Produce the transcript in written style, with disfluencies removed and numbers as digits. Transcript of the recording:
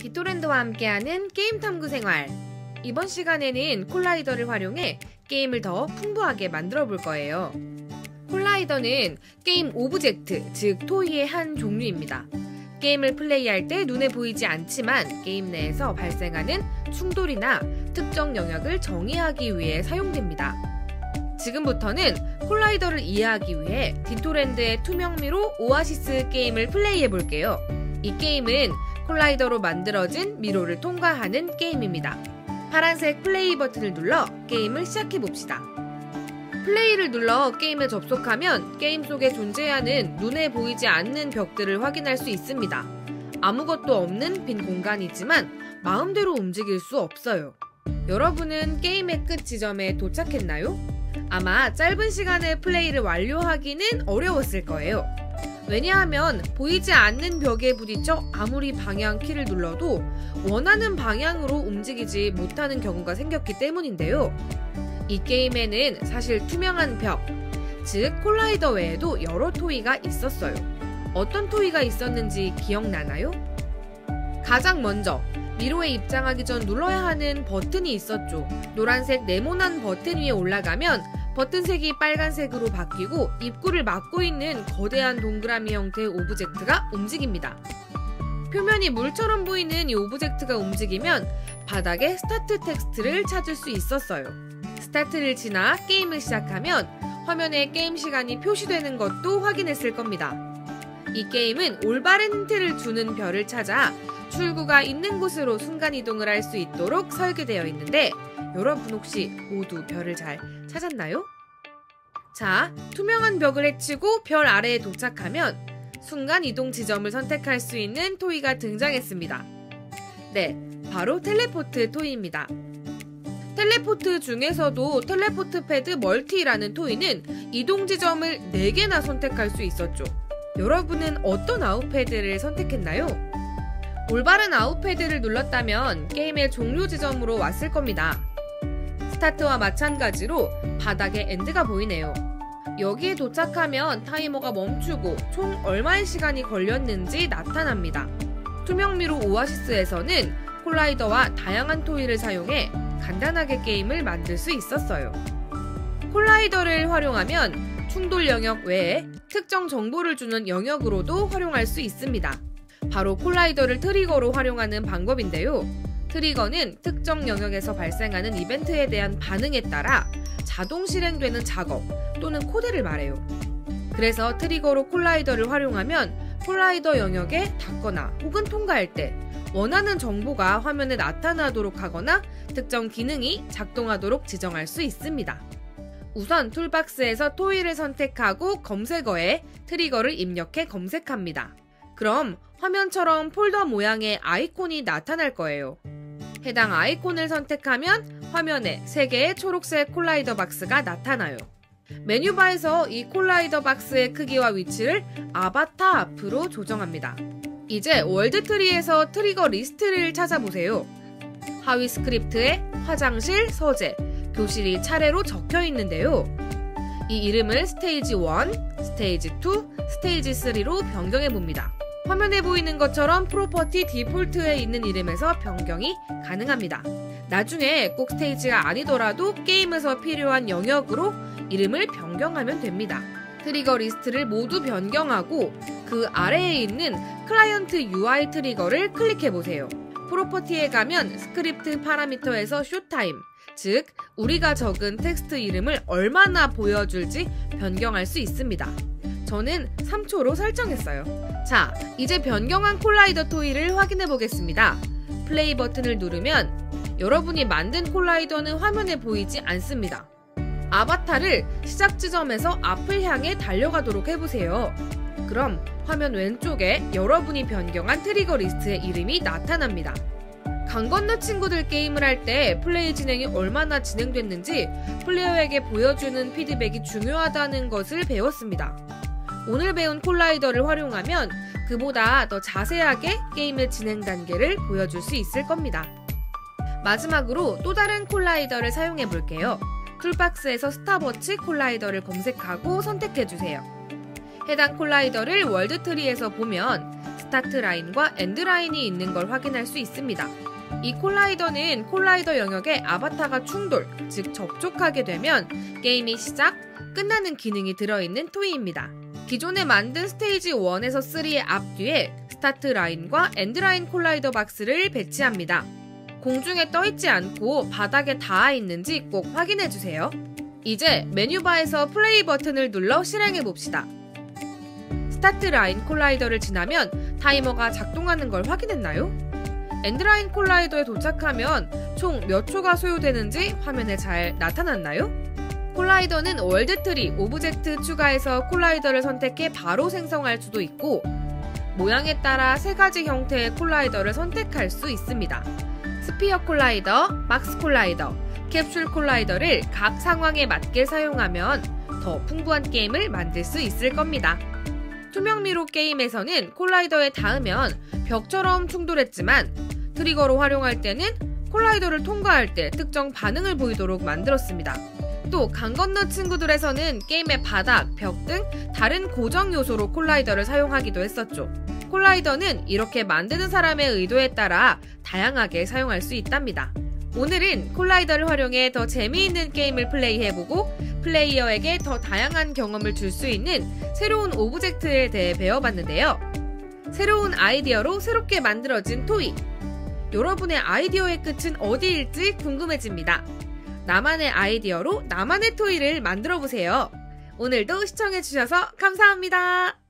디토랜드와 함께하는 게임 탐구 생활. 이번 시간에는 콜라이더를 활용해 게임을 더 풍부하게 만들어 볼 거예요. 콜라이더는 게임 오브젝트, 즉 토이의 한 종류입니다. 게임을 플레이할 때 눈에 보이지 않지만 게임 내에서 발생하는 충돌이나 특정 영역을 정의하기 위해 사용됩니다. 지금부터는 콜라이더를 이해하기 위해 디토랜드의 투명미로 오아시스 게임을 플레이해 볼게요. 이 게임은 콜라이더로 만들어진 미로를 통과하는 게임입니다. 파란색 플레이 버튼을 눌러 게임을 시작해 봅시다. 플레이를 눌러 게임에 접속하면 게임 속에 존재하는 눈에 보이지 않는 벽들을 확인할 수 있습니다. 아무것도 없는 빈 공간이지만 마음대로 움직일 수 없어요. 여러분은 게임의 끝 지점에 도착했나요? 아마 짧은 시간에 플레이를 완료하기는 어려웠을 거예요. 왜냐하면 보이지 않는 벽에 부딪혀 아무리 방향 키를 눌러도 원하는 방향으로 움직이지 못하는 경우가 생겼기 때문인데요. 이 게임에는 사실 투명한 벽, 즉 콜라이더 외에도 여러 토이가 있었어요. 어떤 토이가 있었는지 기억나나요? 가장 먼저 미로에 입장하기 전 눌러야 하는 버튼이 있었죠. 노란색 네모난 버튼 위에 올라가면 버튼 색이 빨간색으로 바뀌고 입구를 막고 있는 거대한 동그라미 형태의 오브젝트가 움직입니다. 표면이 물처럼 보이는 이 오브젝트가 움직이면 바닥에 스타트 텍스트를 찾을 수 있었어요. 스타트를 지나 게임을 시작하면 화면에 게임 시간이 표시되는 것도 확인했을 겁니다. 이 게임은 올바른 힌트를 주는 별을 찾아 출구가 있는 곳으로 순간이동을 할 수 있도록 설계되어 있는데 여러분 혹시 모두 별을 잘 찾았나요? 자, 투명한 벽을 헤치고 별 아래에 도착하면 순간이동 지점을 선택할 수 있는 토이가 등장했습니다. 네, 바로 텔레포트 토이입니다. 텔레포트 중에서도 텔레포트 패드 멀티라는 토이는 이동 지점을 4개나 선택할 수 있었죠. 여러분은 어떤 아웃패드를 선택했나요? 올바른 아웃패드를 눌렀다면 게임의 종료 지점으로 왔을 겁니다. 스타트와 마찬가지로 바닥에 엔드가 보이네요. 여기에 도착하면 타이머가 멈추고 총 얼마의 시간이 걸렸는지 나타납니다. 투명미로 오아시스에서는 콜라이더와 다양한 토이를 사용해 간단하게 게임을 만들 수 있었어요. 콜라이더를 활용하면 충돌 영역 외에 특정 정보를 주는 영역으로도 활용할 수 있습니다. 바로 콜라이더를 트리거로 활용하는 방법인데요. 트리거는 특정 영역에서 발생하는 이벤트에 대한 반응에 따라 자동 실행되는 작업 또는 코드를 말해요. 그래서 트리거로 콜라이더를 활용하면 콜라이더 영역에 닿거나 혹은 통과할 때 원하는 정보가 화면에 나타나도록 하거나 특정 기능이 작동하도록 지정할 수 있습니다. 우선 툴박스에서 토이를 선택하고 검색어에 트리거를 입력해 검색합니다. 그럼 화면처럼 폴더 모양의 아이콘이 나타날 거예요. 해당 아이콘을 선택하면 화면에 3개의 초록색 콜라이더 박스가 나타나요. 메뉴바에서 이 콜라이더 박스의 크기와 위치를 아바타 앞으로 조정합니다. 이제 월드트리에서 트리거 리스트를 찾아보세요. 하위 스크립트에 화장실, 서재, 교실이 차례로 적혀 있는데요. 이 이름을 스테이지 1, 스테이지 2, 스테이지 3로 변경해 봅니다. 화면에 보이는 것처럼 프로퍼티 디폴트에 있는 이름에서 변경이 가능합니다. 나중에 꼭 스테이지가 아니더라도 게임에서 필요한 영역으로 이름을 변경하면 됩니다. 트리거 리스트를 모두 변경하고 그 아래에 있는 클라이언트 UI 트리거를 클릭해보세요. 프로퍼티에 가면 스크립트 파라미터에서 쇼타임, 즉 우리가 적은 텍스트 이름을 얼마나 보여줄지 변경할 수 있습니다. 저는 3초로 설정했어요. 자, 이제 변경한 콜라이더 토이를 확인해 보겠습니다. 플레이 버튼을 누르면 여러분이 만든 콜라이더는 화면에 보이지 않습니다. 아바타를 시작 지점에서 앞을 향해 달려가도록 해보세요. 그럼 화면 왼쪽에 여러분이 변경한 트리거 리스트의 이름이 나타납니다. 강 건너 친구들 게임을 할 때 플레이 진행이 얼마나 진행됐는지 플레이어에게 보여주는 피드백이 중요하다는 것을 배웠습니다. 오늘 배운 콜라이더를 활용하면 그보다 더 자세하게 게임의 진행 단계를 보여줄 수 있을 겁니다. 마지막으로 또 다른 콜라이더를 사용해 볼게요. 툴박스에서 스탑워치 콜라이더를 검색하고 선택해주세요. 해당 콜라이더를 월드트리에서 보면 스타트 라인과 엔드 라인이 있는 걸 확인할 수 있습니다. 이 콜라이더는 콜라이더 영역에 아바타가 충돌, 즉 접촉하게 되면 게임이 시작, 끝나는 기능이 들어있는 토이입니다. 기존에 만든 스테이지 1에서 3의 앞뒤에 스타트 라인과 엔드 라인 콜라이더 박스를 배치합니다. 공중에 떠있지 않고 바닥에 닿아 있는지 꼭 확인해주세요. 이제 메뉴바에서 플레이 버튼을 눌러 실행해봅시다. 스타트 라인 콜라이더를 지나면 타이머가 작동하는 걸 확인했나요? 엔드라인 콜라이더에 도착하면 총 몇 초가 소요되는지 화면에 잘 나타났나요? 콜라이더는 월드트리, 오브젝트 추가해서 콜라이더를 선택해 바로 생성할 수도 있고 모양에 따라 3가지 형태의 콜라이더를 선택할 수 있습니다. 스피어 콜라이더, 박스 콜라이더, 캡슐 콜라이더를 각 상황에 맞게 사용하면 더 풍부한 게임을 만들 수 있을 겁니다. 투명미로 게임에서는 콜라이더에 닿으면 벽처럼 충돌했지만 트리거로 활용할 때는 콜라이더를 통과할 때 특정 반응을 보이도록 만들었습니다. 또 강 건너 친구들에서는 게임의 바닥, 벽 등 다른 고정 요소로 콜라이더를 사용하기도 했었죠. 콜라이더는 이렇게 만드는 사람의 의도에 따라 다양하게 사용할 수 있답니다. 오늘은 콜라이더를 활용해 더 재미있는 게임을 플레이해보고 플레이어에게 더 다양한 경험을 줄 수 있는 새로운 오브젝트에 대해 배워봤는데요. 새로운 아이디어로 새롭게 만들어진 토이. 여러분의 아이디어의 끝은 어디일지 궁금해집니다. 나만의 아이디어로 나만의 토이를 만들어보세요. 오늘도 시청해주셔서 감사합니다.